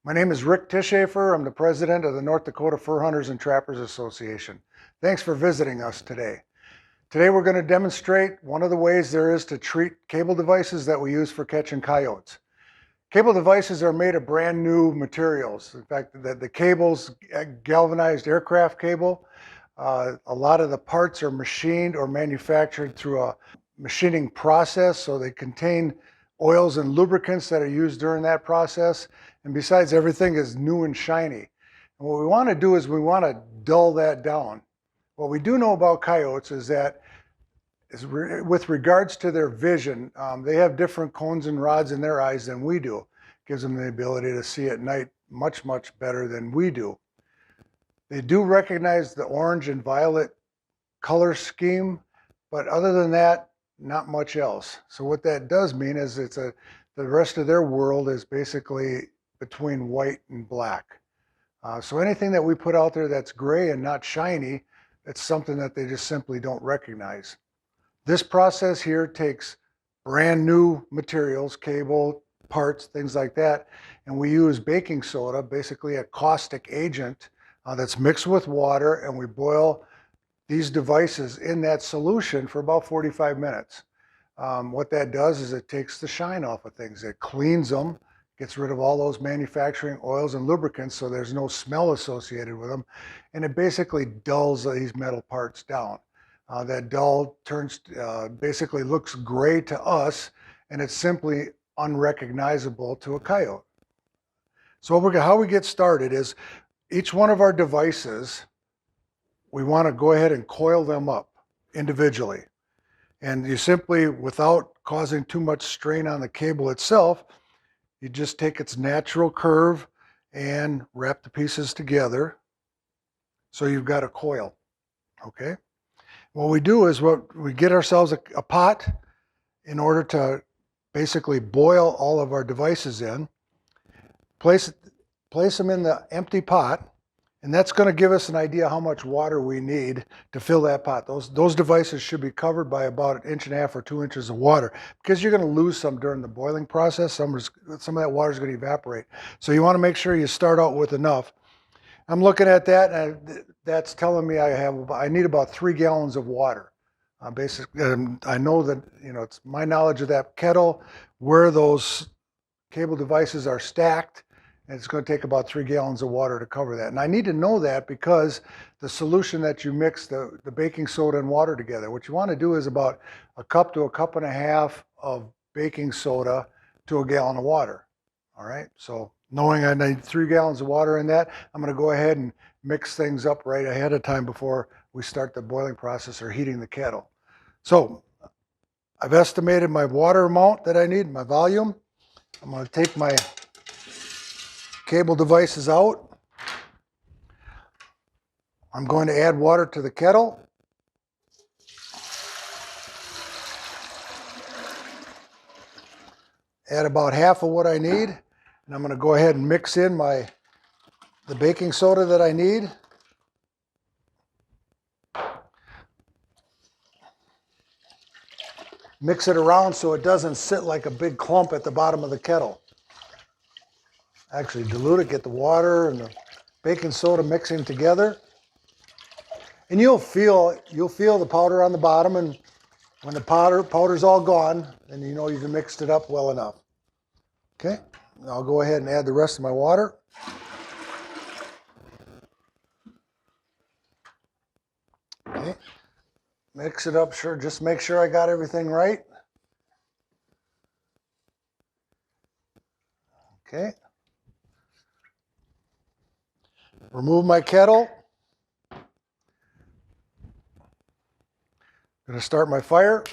My name is Rick Tischaefer. I'm the president of the North Dakota Fur Hunters and Trappers Association. Thanks for visiting us today. Today we're going to demonstrate one of the ways there is to treat cable devices that we use for catching coyotes. Cable devices are made of brand new materials. In fact, the cable's galvanized aircraft cable. A lot of the parts are machined or manufactured through a machining process, so they contain oils and lubricants that are used during that process. And besides, everything is new and shiny. And what we want to do is we want to dull that down. What we do know about coyotes is that with regards to their vision, they have different cones and rods in their eyes than we do. It gives them the ability to see at night much, much better than we do. They do recognize the orange and violet color scheme, but other than that, not much else. So what that does mean is the rest of their world is basically between white and black. So anything that we put out there that's gray and not shiny, it's something that they just simply don't recognize. This process here takes brand new materials, cable, parts, things like that, and we use baking soda, basically a caustic agent that's mixed with water, and we boil these devices in that solution for about 45 minutes. What that does is it takes the shine off of things. It cleans them, gets rid of all those manufacturing oils and lubricants so there's no smell associated with them, and it basically dulls these metal parts down. That dull basically looks gray to us, and it's simply unrecognizable to a coyote. So how we get started is each one of our devices, we want to go ahead and coil them up individually. And you simply, without causing too much strain on the cable itself, you just take its natural curve and wrap the pieces together so you've got a coil, okay? What we do is we get ourselves a pot in order to basically boil all of our devices in, place them in the empty pot, and that's going to give us an idea how much water we need to fill that pot. Those devices should be covered by about 1.5 inches or 2 inches of water, because you're going to lose some during the boiling process. Some of that water is going to evaporate. So you want to make sure you start out with enough. I'm looking at that, and that's telling me I need about 3 gallons of water. Basically, I know that, it's my knowledge of that kettle, where those cable devices are stacked, and it's going to take about 3 gallons of water to cover that. And I need to know that because the solution that you mix the baking soda and water together, what you want to do is about 1 cup to 1.5 cups of baking soda to 1 gallon of water. All right, so knowing I need 3 gallons of water in that, I'm going to go ahead and mix things up right ahead of time before we start the boiling process or heating the kettle. So I've estimated my water amount that I need, my volume. I'm going to take my cable devices out. I'm going to add water to the kettle. Add about half of what I need, and I'm going to go ahead and mix in the baking soda that I need. Mix it around so it doesn't sit like a big clump at the bottom of the kettle. Actually dilute it, get the water and the baking soda mixing together. And you'll feel the powder on the bottom, and when the powder's all gone, then you know you've mixed it up well enough. Okay, I'll go ahead and add the rest of my water. Okay, mix it up, just make sure I got everything right. Okay. Remove my kettle. Going to start my fire.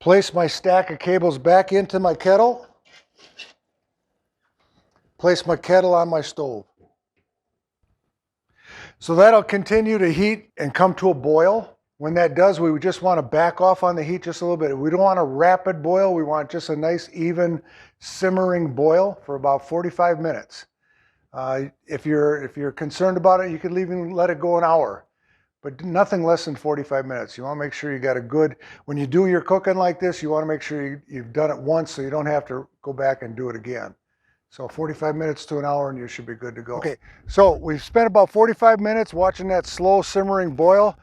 Place my stack of cables back into my kettle. Place my kettle on my stove. So that'll continue to heat and come to a boil. When that does, we just want to back off on the heat just a little bit. We don't want a rapid boil. We want just a nice, even, simmering boil for about 45 minutes. If you're concerned about it, you could even let it go an hour. but nothing less than 45 minutes. You want to make sure you got a good, when you do your cooking like this, you want to make sure you've done it once so you don't have to go back and do it again. So 45 minutes to an hour and you should be good to go. Okay, so we've spent about 45 minutes watching that slow simmering boil.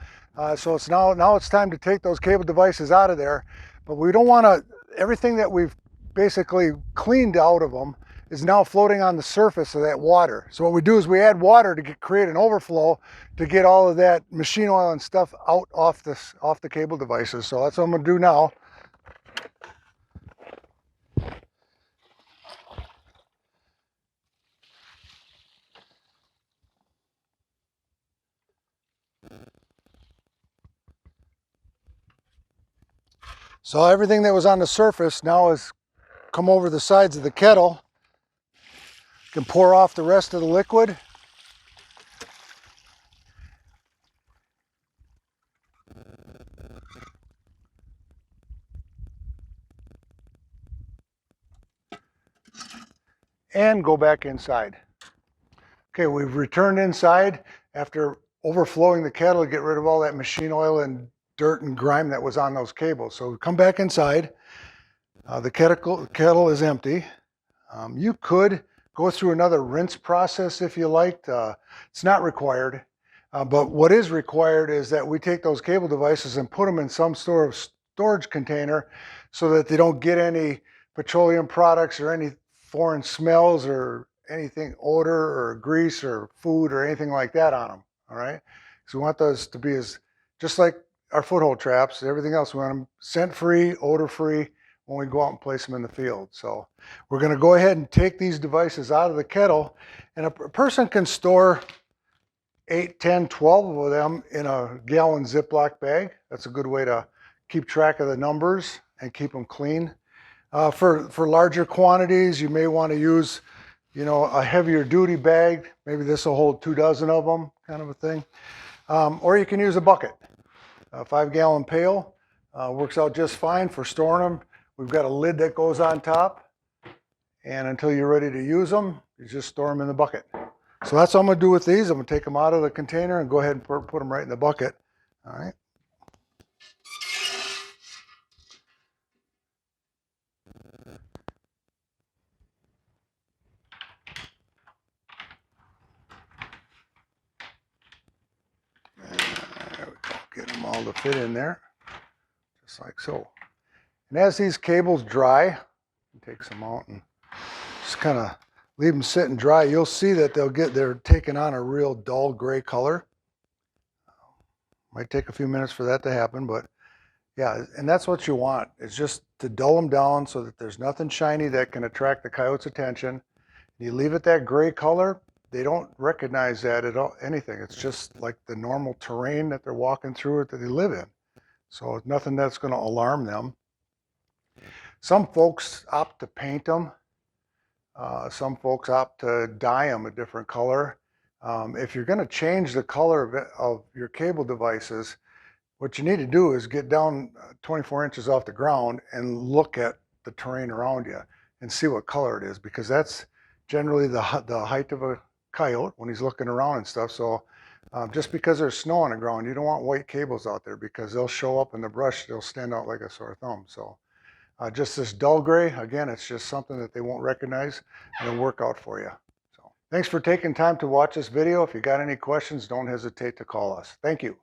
So it's now it's time to take those cable devices out of there, but we don't want to, everything that we've basically cleaned out of them is now floating on the surface of that water. So what we do is we add water to create an overflow to get all of that machine oil and stuff out off the cable devices. So that's what I'm going to do now. So everything that was on the surface now has come over the sides of the kettle. You can pour off the rest of the liquid. And go back inside. Okay, we've returned inside after overflowing the kettle to get rid of all that machine oil and dirt and grime that was on those cables. So come back inside. The kettle is empty. You could go through another rinse process if you liked. It's not required. But what is required is that we take those cable devices and put them in some sort of storage container so that they don't get any petroleum products or any foreign smells or anything, odor or grease or food or anything like that on them. All right. So we want those to be just like our foothold traps, everything else, we want them scent-free, odor-free when we go out and place them in the field. So we're going to go ahead and take these devices out of the kettle, and a person can store 8, 10, 12 of them in a gallon Ziploc bag. That's a good way to keep track of the numbers and keep them clean. For larger quantities, you may want to use, a heavier duty bag. Maybe this will hold 2 dozen of them, kind of a thing. Or you can use a bucket. A 5-gallon pail works out just fine for storing them. We've got a lid that goes on top, and until you're ready to use them, you just store them in the bucket. So that's what I'm going to do with these. I'm going to take them out of the container and go ahead and put them right in the bucket. All right. There we go. Get them all to fit in there, just like so. And as these cables dry, take some out and just kind of leave them sit and dry. You'll see that they're taking on a real dull gray color. Might take a few minutes for that to happen, but yeah, and that's what you want. It's just to dull them down so that there's nothing shiny that can attract the coyote's attention. You leave it that gray color, they don't recognize that at all, anything. It's just like the normal terrain that they're walking through that they live in. So it's nothing that's going to alarm them. Some folks opt to paint them. Some folks opt to dye them a different color. If you're going to change the color of your cable devices, what you need to do is get down 24 inches off the ground and look at the terrain around you and see what color it is, because that's generally the height of a coyote when he's looking around and stuff. So just because there's snow on the ground, you don't want white cables out there, because they'll show up in the brush, they'll stand out like a sore thumb. So just this dull gray, again, it's just something that they won't recognize, and it'll work out for you. So thanks for taking time to watch this video. If you got any questions, don't hesitate to call us. Thank you.